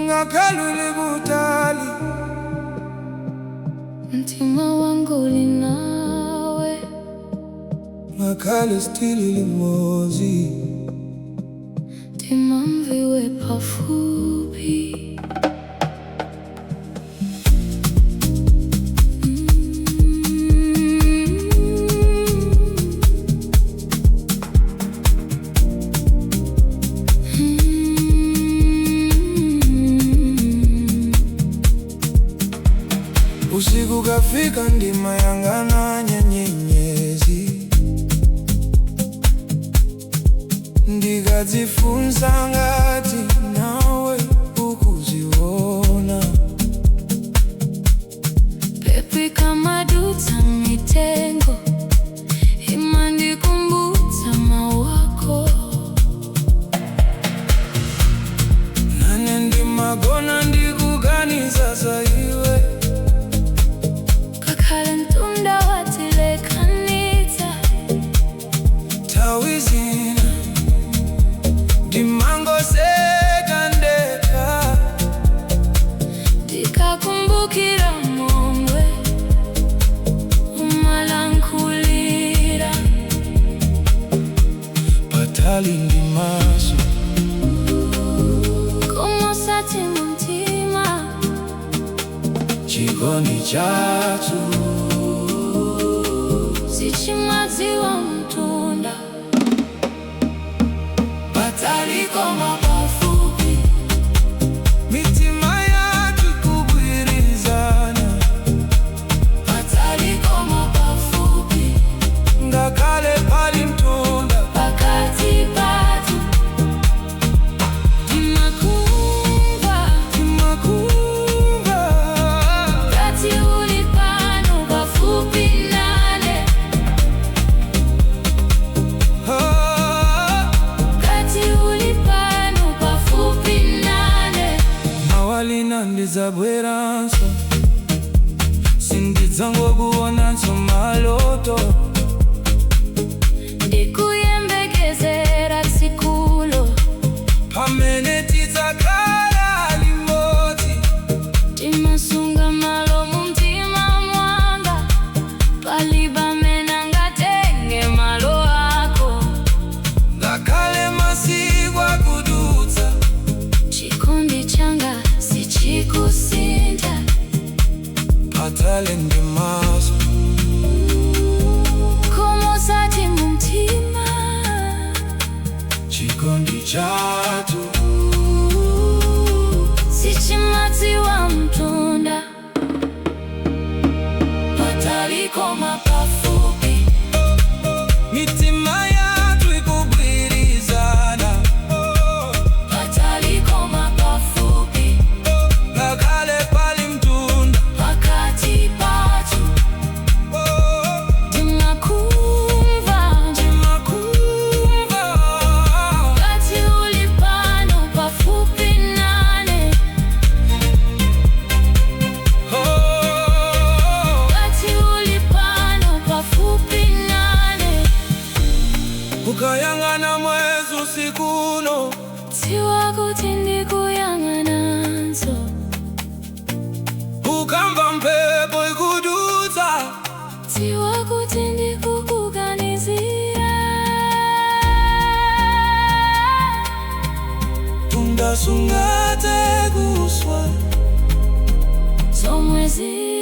Ngakalule Patali, mtima wangu linawe, makale stili limozi, mtima mviwe pafupi. Usiku kafika ndima yangana nyenyezi, ndikadzifunsa ngati nawe ukuziona. Pepe kama duta mitengo, imandikumbutsa mawako. Nane ndimagona ndikuganiza za iwe, kakhala mtunda watilekanitsa. nthawi zina ndimangoseka ndekha, ndikakumbukira momwe umalankhulira. Patali ndi maso, koma usati mumtima, chikondi chathu sichimadziwa mtunda. Patali koma pafupi, mitima yathu ikugwirizana. Patali koma pafupi, ngakhale pali mtunda pakati pathu. timakumva, Ngati uli pano pafupi nane, ngati uli pano pafupi nane. mawalina ndizabweranso, sindidzangokuonanso maloto. Ndikuyembekezera tsikulo, Pamene tidzakhala limodzi, timasunga malo mumtima mwanga. Palibe amene angatenge malo ako, ngakhale masiku akudutsa. chikondi changa sichikusintha. Patali ndi maso, Koma usati mumtima, chikondi chathu sichimadziwa mtunda. Patali koma pafupi, mitima yathu ikugwirizana. patali koma pafupi, ngakhale pali mtunda pakati pathu. Timakumva, timakumva, ngati uli pano pafupi nane, ngati uli pano pafupi nane. ukayang'ana mwezi usiku uno, Dziwa kuti ndikuyang'ananso, ukamva mphepo ikudutsa, dziwa kuti ndikukuganizira. ungasungathe kuswa Zomwe zili